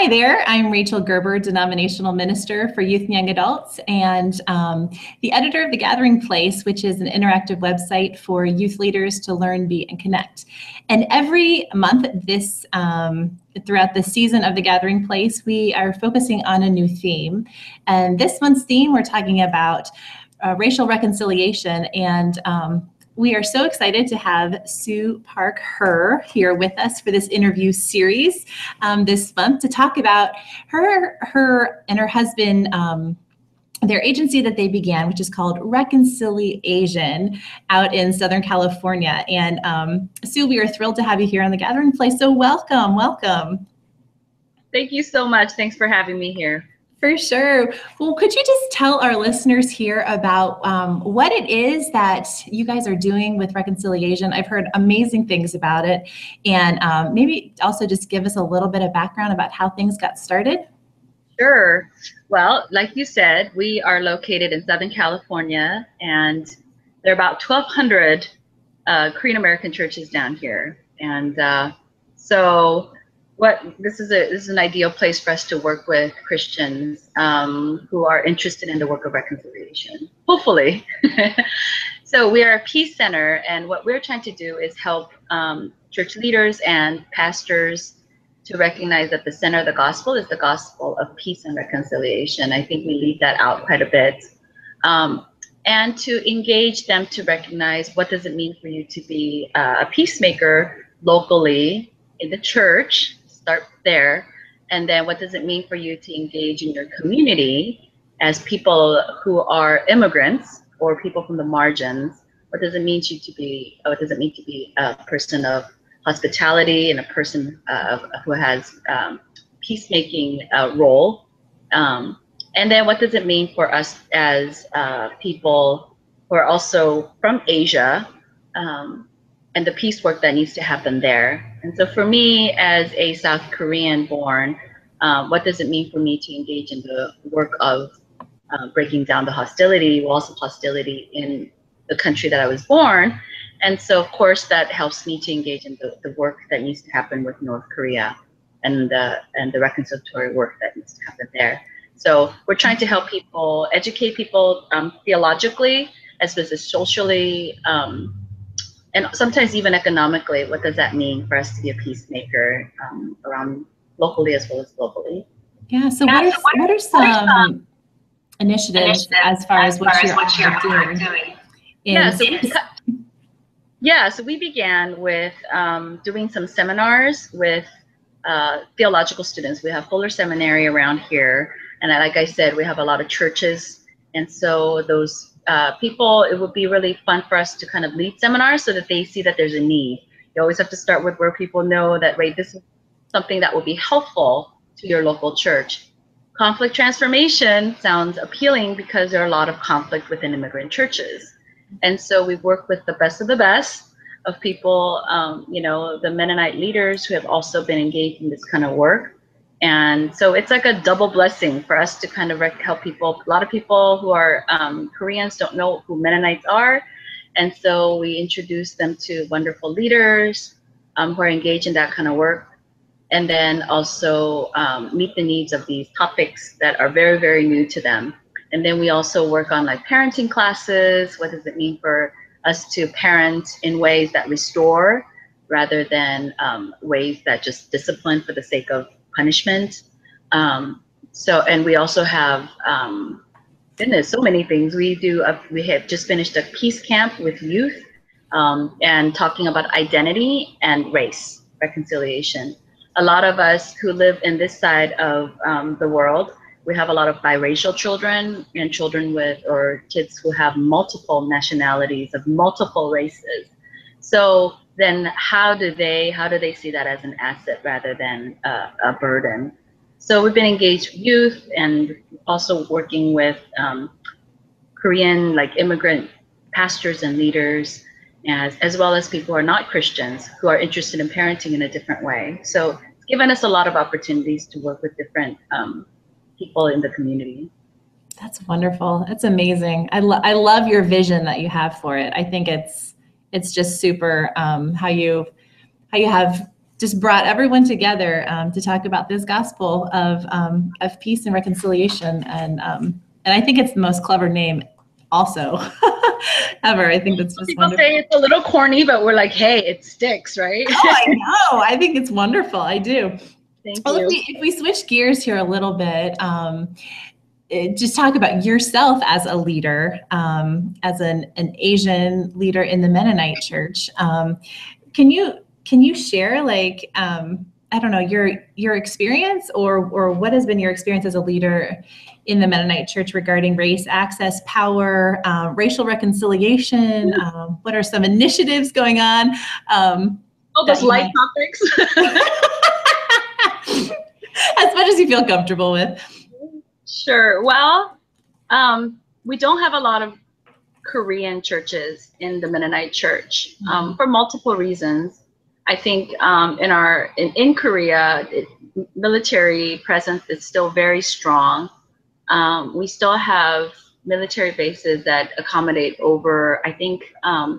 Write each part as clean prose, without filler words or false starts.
Hi there, I'm Rachel Gerber, Denominational Minister for Youth and Young Adults, and the editor of The Gathering Place, which is an interactive website for youth leaders to learn, be, and connect. And every month throughout the season of The Gathering Place, we are focusing on a new theme. And this month's theme, we're talking about racial reconciliation, and we are so excited to have Sue Park-Hur here with us for this interview series this month to talk about her and her husband, their agency that they began, which is called ReconciliAsian out in Southern California. And Sue, we are thrilled to have you here on The Gathering Place. So welcome, welcome. Thank you so much. Thanks for having me here. For sure. Well, could you just tell our listeners here about what it is that you guys are doing with ReconciliAsian? I've heard amazing things about it. And maybe also just give us a little bit of background about how things got started. Sure. Well, like you said, we are located in Southern California, and there are about 1,200 Korean American churches down here. And this is an ideal place for us to work with Christians who are interested in the work of reconciliation, hopefully. So we are a peace center, and what we're trying to do is help church leaders and pastors to recognize that the center of the gospel is the gospel of peace and reconciliation. I think we leave that out quite a bit. And to engage them to recognize what does it mean for you to be a peacemaker locally in the church. Start there, and then what does it mean for you to engage in your community as people who are immigrants or people from the margins? What does it mean to be a person of hospitality and a person who has peacemaking role? And then what does it mean for us as people who are also from Asia? And the peace work that needs to happen there. And so for me, as a South Korean born, what does it mean for me to engage in the work of breaking down the hostility, walls of hostility in the country that I was born? And so of course that helps me to engage in the work that needs to happen with North Korea and the reconciliatory work that needs to happen there. So we're trying to help people, educate people theologically, as well as socially, and sometimes even economically. What does that mean for us to be a peacemaker around locally as well as globally? Yeah, so what are some initiatives as far as what you're doing? So we began with doing some seminars with theological students. We have Fuller Seminary around here, and like I said, we have a lot of churches, and so those people, it would be really fun for us to kind of lead seminars so that they see that there's a need. You always have to start with where people know that, right, this is something that will be helpful to your local church. Conflict transformation sounds appealing because there are a lot of conflict within immigrant churches. And so we work with the best of people, the Mennonite leaders who have also been engaged in this kind of work. And so it's like a double blessing for us to kind of help people. A lot of people who are Koreans don't know who Mennonites are. And so we introduce them to wonderful leaders who are engaged in that kind of work. And then also meet the needs of these topics that are very, very new to them. And then we also work on like parenting classes. What does it mean for us to parent in ways that restore rather than ways that just discipline for the sake of punishment? And we also have so many things we do. We have just finished a peace camp with youth and talking about identity and race reconciliation. A lot of us who live in this side of the world, we have a lot of biracial children and children or kids who have multiple nationalities of multiple races. So then how do they see that as an asset rather than a burden? So we've been engaged with youth and also working with Korean immigrant pastors and leaders, as well as people who are not Christians who are interested in parenting in a different way. So it's given us a lot of opportunities to work with different people in the community. That's wonderful. That's amazing. I love your vision that you have for it. I think it's just super how you have just brought everyone together to talk about this gospel of peace and reconciliation. And I think it's the most clever name also ever. I think that's just people wonderful. say it's a little corny, but we're like, hey, it sticks, right? Oh, I know. I think it's wonderful. I do. Thank Well, you. if we switch gears here a little bit, just talk about yourself as a leader, as an Asian leader in the Mennonite Church. Can you share, like, I don't know, your experience or what has been your experience as a leader in the Mennonite Church regarding race, access, power, racial reconciliation? What are some initiatives going on? All those light topics. As much as you feel comfortable with. Sure. Well, we don't have a lot of Korean churches in the Mennonite Church for multiple reasons. I think in Korea, military presence is still very strong. We still have military bases that accommodate over, I think, I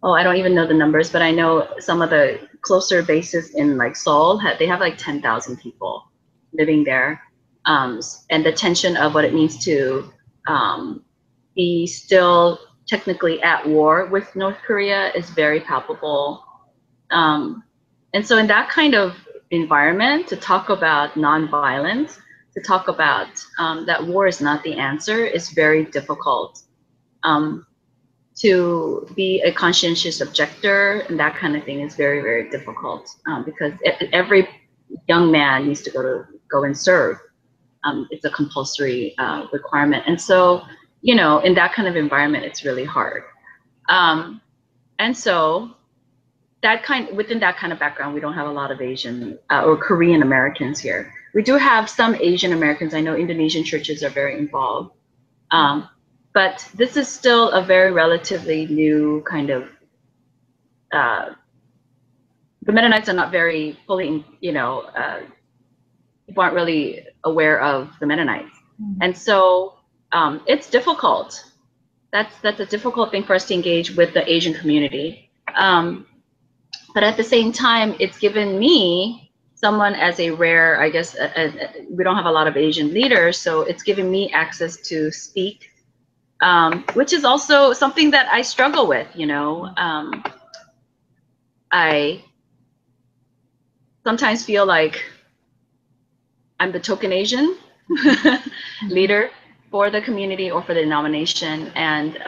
don't even know the numbers, but I know some of the closer bases in like Seoul, they have like 10,000 people living there. And the tension of what it means to be still technically at war with North Korea is very palpable. And so in that kind of environment, to talk about nonviolence, to talk about that war is not the answer is very difficult. To be a conscientious objector and that kind of thing is very, very difficult because every young man needs to go and serve. It's a compulsory requirement. And so, you know, in that kind of environment, it's really hard. And so within that kind of background, we don't have a lot of Asian or Korean Americans here. We do have some Asian Americans. I know Indonesian churches are very involved. But this is still a very relatively new kind of, the Mennonites are not very fully, you know, people aren't really aware of the Mennonites. And so it's difficult. That's a difficult thing for us to engage with the Asian community. But at the same time, it's given me someone as a rare, I guess, we don't have a lot of Asian leaders, so it's given me access to speak, which is also something that I struggle with, you know. I sometimes feel like I'm the token Asian leader for the community or for the denomination. And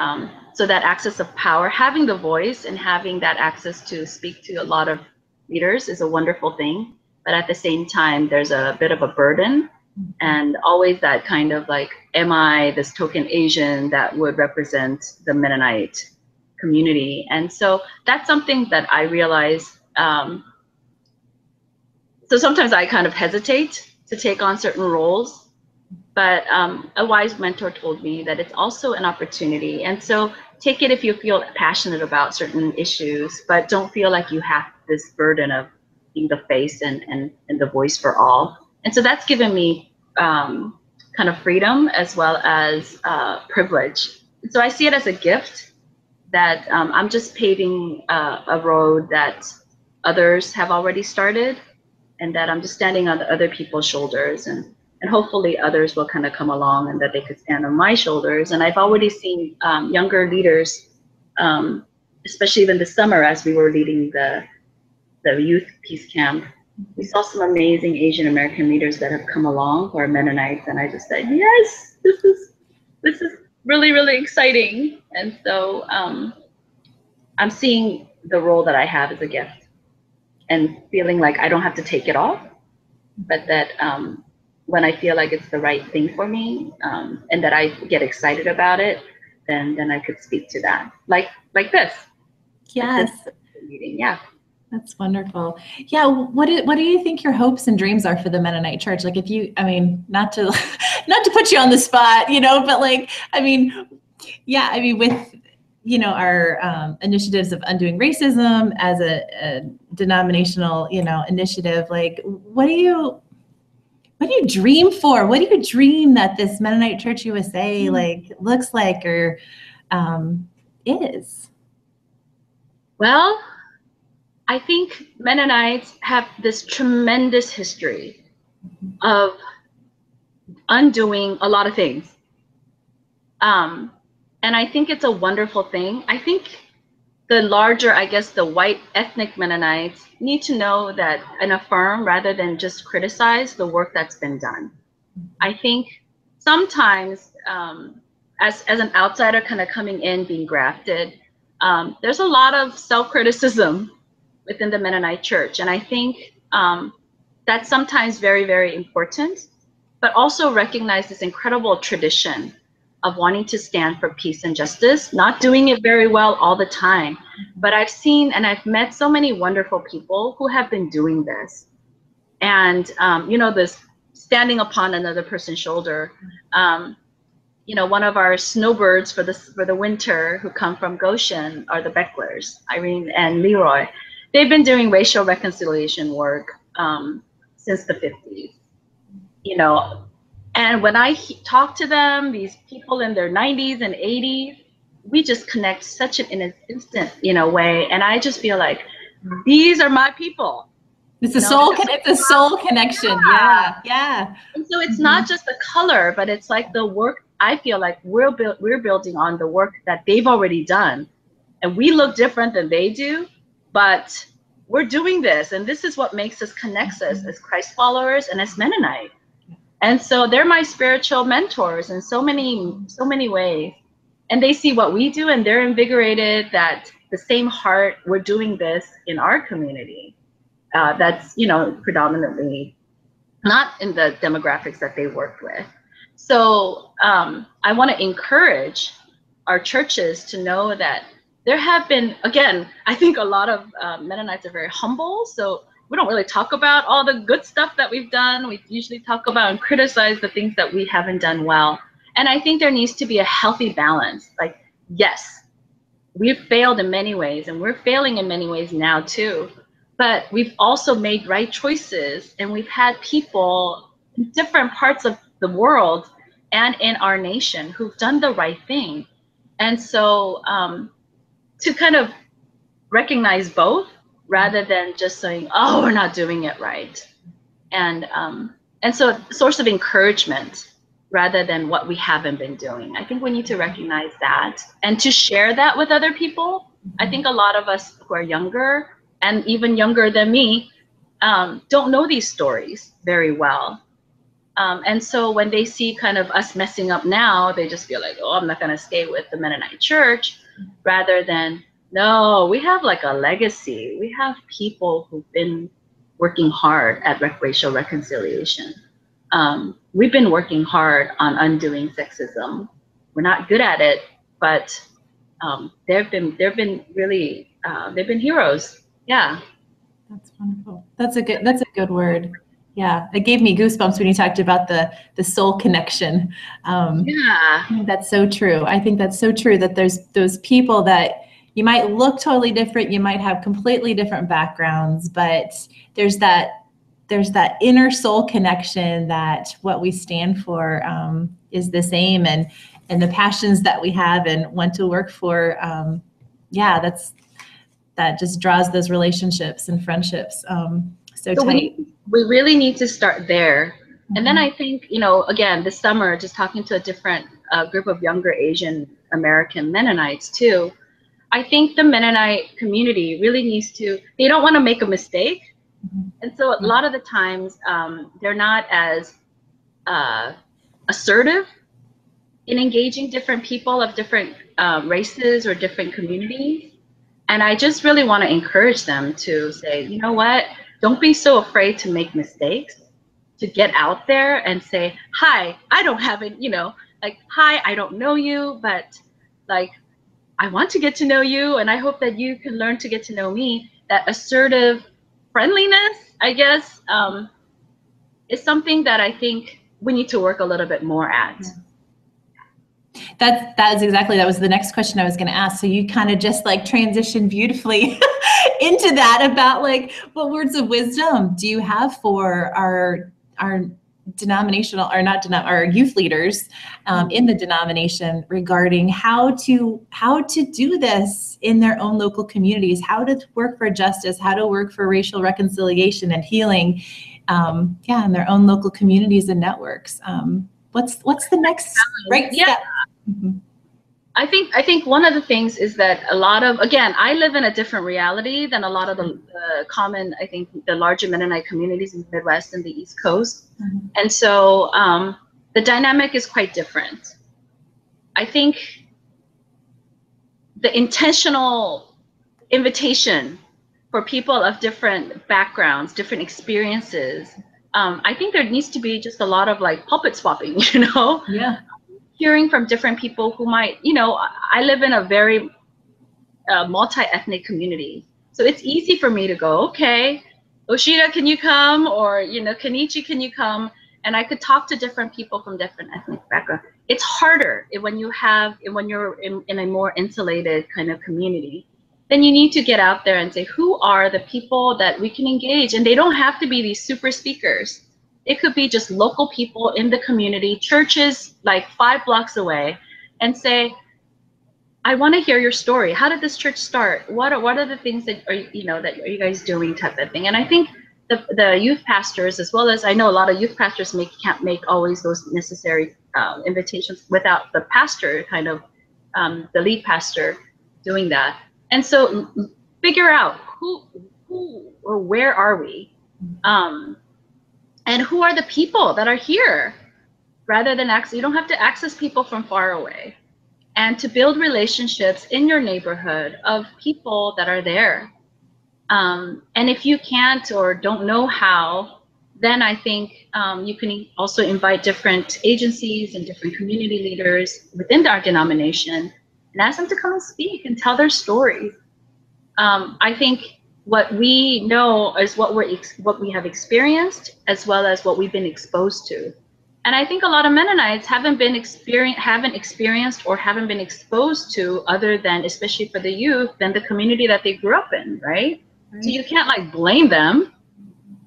so that access of power, having the voice and having that access to speak to a lot of leaders is a wonderful thing. But at the same time, there's a bit of a burden and always that kind of like, am I this token Asian that would represent the Mennonite community? And so that's something that I realize. So sometimes I kind of hesitate to take on certain roles. But a wise mentor told me that it's also an opportunity. And so take it if you feel passionate about certain issues, but don't feel like you have this burden of being the face and the voice for all. And so that's given me kind of freedom as well as privilege. And so I see it as a gift that I'm just paving a road that others have already started and that I'm just standing on the other people's shoulders and hopefully others will kind of come along and that they could stand on my shoulders. And I've already seen younger leaders, especially even this summer as we were leading the youth peace camp, we saw some amazing Asian American leaders that have come along who are Mennonites. And I just said, yes, this is really, really exciting. And so I'm seeing the role that I have as a gift and feeling like I don't have to take it off, but that when I feel like it's the right thing for me and that I get excited about it, then I could speak to that, like this. Yes. Like this meeting. Yeah. That's wonderful. Yeah. What do you think your hopes and dreams are for the Mennonite Church? Like, if you, I mean, not to put you on the spot, you know, but like, I mean, yeah, I mean, with, you know, our initiatives of undoing racism as a denominational, you know, initiative, like, what do you dream for? What do you dream that this Mennonite Church USA like looks like or is? Well, I think Mennonites have this tremendous history of undoing a lot of things. And I think it's a wonderful thing. I think the larger, I guess, the white ethnic Mennonites need to know that and affirm rather than just criticize the work that's been done. I think sometimes as an outsider kind of coming in, being grafted, there's a lot of self-criticism within the Mennonite Church. And I think that's sometimes very, very important, but also recognize this incredible tradition of wanting to stand for peace and justice, not doing it very well all the time. But I've seen and I've met so many wonderful people who have been doing this. And, you know, this standing upon another person's shoulder. You know, one of our snowbirds for the winter who come from Goshen are the Becklers, Irene and Leroy. They've been doing racial reconciliation work since the 50s, you know. And when I talk to them, these people in their 90s and 80s, we just connect such in an instant, you know, way. And I just feel like these are my people. It's a soul. It's a soul connection. Yeah, yeah. And so it's not just the color, but it's like the work. I feel like we're building on the work that they've already done, and we look different than they do, but we're doing this, and this is what makes us connects us as Christ followers and as Mennonite. And so they're my spiritual mentors in so many ways, and they see what we do, and they're invigorated that the same heart we're doing this in our community. That's, you know, predominantly not in the demographics that they work with. So I want to encourage our churches to know that there have been, again, I think a lot of Mennonites are very humble. So we don't really talk about all the good stuff that we've done. We usually talk about and criticize the things that we haven't done well. And I think there needs to be a healthy balance. Like, yes, we've failed in many ways, and we're failing in many ways now too. But we've also made right choices, and we've had people in different parts of the world and in our nation who've done the right thing. And so to kind of recognize both rather than just saying, oh, we're not doing it right. And so a source of encouragement rather than what we haven't been doing. I think we need to recognize that and to share that with other people. I think a lot of us who are younger and even younger than me don't know these stories very well. And so when they see kind of us messing up now, they just feel like, oh, I'm not going to stay with the Mennonite Church, rather than, no, we have like a legacy. We have people who've been working hard at racial reconciliation. We've been working hard on undoing sexism. We're not good at it, but they've been heroes. Yeah. That's wonderful. That's a good word. Yeah, it gave me goosebumps when you talked about the soul connection. Yeah, that's so true. I think that's so true that there's those people that you might look totally different, you might have completely different backgrounds, but there's that inner soul connection that what we stand for is the same, and the passions that we have and want to work for. Yeah, that just draws those relationships and friendships so tight. We really need to start there. And then I think, you know, again, this summer, just talking to a different group of younger Asian American Mennonites too, I think the Mennonite community really needs to, they don't want to make a mistake. And so a lot of the times they're not as assertive in engaging different people of different races or different communities. And I just really want to encourage them to say, you know what? Don't be so afraid to make mistakes, to get out there and say, hi, I don't have it, you know, like, hi, I don't know you, but like, I want to get to know you, and I hope that you can learn to get to know me. That assertive friendliness, I guess, is something that I think we need to work a little bit more at. That was the next question I was going to ask. So you kind of just like transitioned beautifully into that, about like, what words of wisdom do you have for our denominational or not or youth leaders in the denomination regarding how to do this in their own local communities, how to work for justice, how to work for racial reconciliation and healing, in their own local communities and networks. What's the next right step? Mm-hmm. I think one of the things is that a lot of, again, I live in a different reality than a lot of the common, I think, the larger Mennonite communities in the Midwest and the East Coast. Mm-hmm. And so the dynamic is quite different. I think the intentional invitation for people of different backgrounds, different experiences, I think there needs to be just a lot of like pulpit swapping, Yeah. Hearing from different people who might, I live in a very multi-ethnic community. So it's easy for me to go, okay, Oshida, can you come? Or, Kenichi, can you come? And I could talk to different people from different ethnic backgrounds. It's harder when you're in a more insulated kind of community. Then you need to get out there and say, who are the people that we can engage? And they don't have to be these super speakers. It could be just local people in the community, churches like 5 blocks away, and say, I want to hear your story. How did this church start? What are the things that are you guys doing, type of thing? And I think the youth pastors, as well as I know a lot of youth pastors can't make always those necessary invitations without the pastor, kind of the lead pastor, doing that. And so figure out who or where are we. And who are the people that are here, rather than you don't have to access people from far away, and to build relationships in your neighborhood of people that are there. And if you can't or don't know how, then I think you can also invite different agencies and different community leaders within our denomination and ask them to come and speak and tell their stories. I think what we know is what we have experienced, as well as what we've been exposed to. And I think a lot of Mennonites haven't experienced or haven't been exposed to, other than, especially for the youth, than the community that they grew up in, right? So you can't blame them,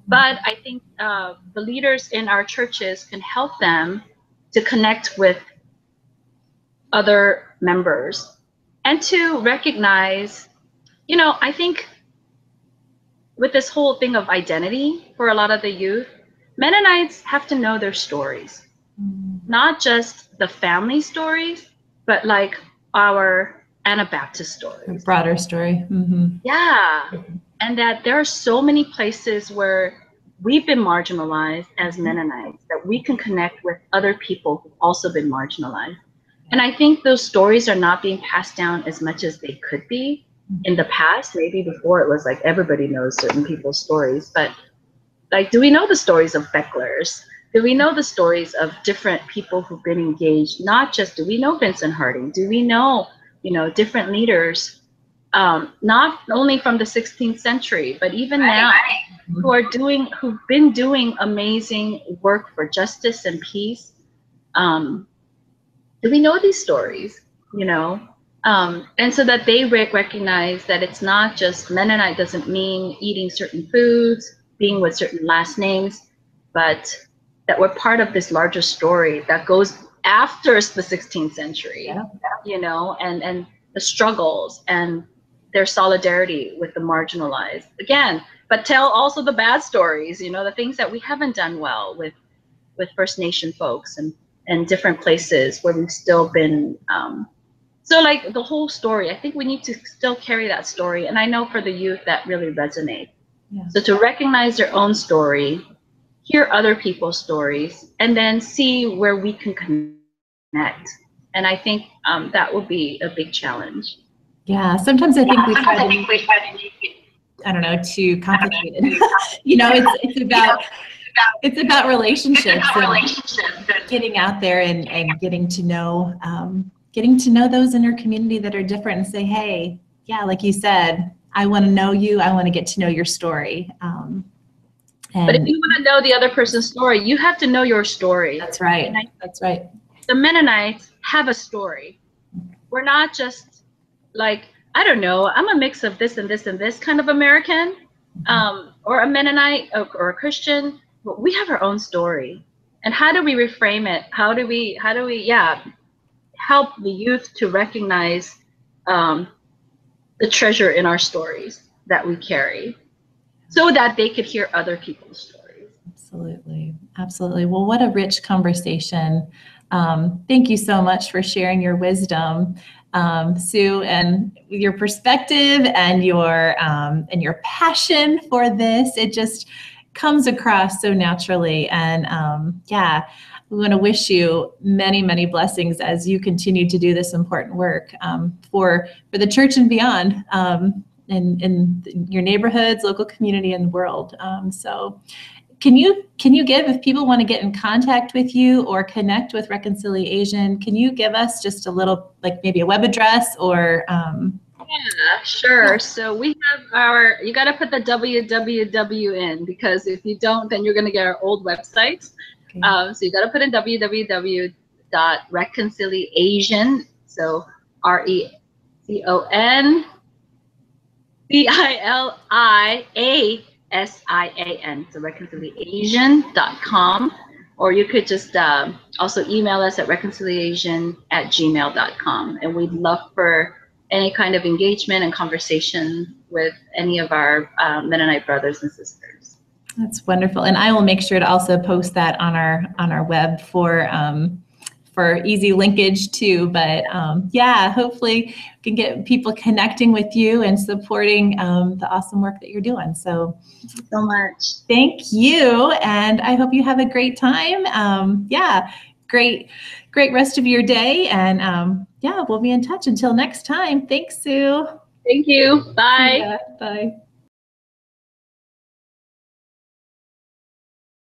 but I think the leaders in our churches can help them to connect with other members and to recognize, I think with this whole thing of identity for a lot of the youth, Mennonites have to know their stories, not just the family stories, but like our Anabaptist stories. A broader story. Mm-hmm. Yeah. And that there are so many places where we've been marginalized as Mennonites that we can connect with other people who've also been marginalized. And I think those stories are not being passed down as much as they could be. In the past, maybe before it was like everybody knows certain people's stories, but do we know the stories of Becklers? Do we know the stories of different people who've been engaged? Not just, do we know Vincent Harding? Do we know, different leaders, not only from the 16th century, but even now, who've been doing amazing work for justice and peace? Do we know these stories, and so that they recognize that it's not just Mennonite doesn't mean eating certain foods, being with certain last names, but that we're part of this larger story that goes after the 16th century, and the struggles and their solidarity with the marginalized. Again, but tell also the bad stories, the things that we haven't done well with First Nation folks and different places where we've still been, so the whole story, I think we need to still carry that story. And I know for the youth that really resonates. Yeah. So to recognize their own story, hear other people's stories, and then see where we can connect. And I think that will be a big challenge. Yeah, sometimes I think we try to make it, I don't know, too complicated. It's about relationships and getting out there and getting to know those in your community that are different, and say, hey, yeah, like you said, I want to know you. I want to get to know your story. But if you want to know the other person's story, you have to know your story. That's right. That's right. The Mennonites have a story. We're not just I don't know, I'm a mix of this and this and this kind of American, or a Mennonite or a Christian. But we have our own story. And how do we reframe it? How do we yeah, help the youth to recognize the treasure in our stories that we carry, so that they could hear other people's stories. Absolutely. Absolutely. Well, what a rich conversation. Thank you so much for sharing your wisdom, Sue, and your perspective and your passion for this. It just comes across so naturally. And yeah, we want to wish you many, many blessings as you continue to do this important work for the church and beyond, in your neighborhoods, local community, and the world. So can you give, if people want to get in contact with you or connect with ReconciliAsian, can you give us just a little, like maybe a web address or? Yeah, sure. Yeah. So we have you got to put the www in, because if you don't, then you're going to get our old website. Okay. So you got to put in www.ReconciliAsian. So ReconciliAsian. So reconciliasian.com. Or you could just also email us at reconciliasian@gmail.com. And we'd love for any kind of engagement and conversation with any of our Mennonite brothers and sisters. That's wonderful. And I will make sure to also post that on our web for easy linkage too. But yeah, hopefully we can get people connecting with you and supporting the awesome work that you're doing. So thank you so much. Thank you. And I hope you have a great time. Yeah, great rest of your day. And yeah, we'll be in touch until next time. Thanks, Sue. Thank you. Bye. Bye.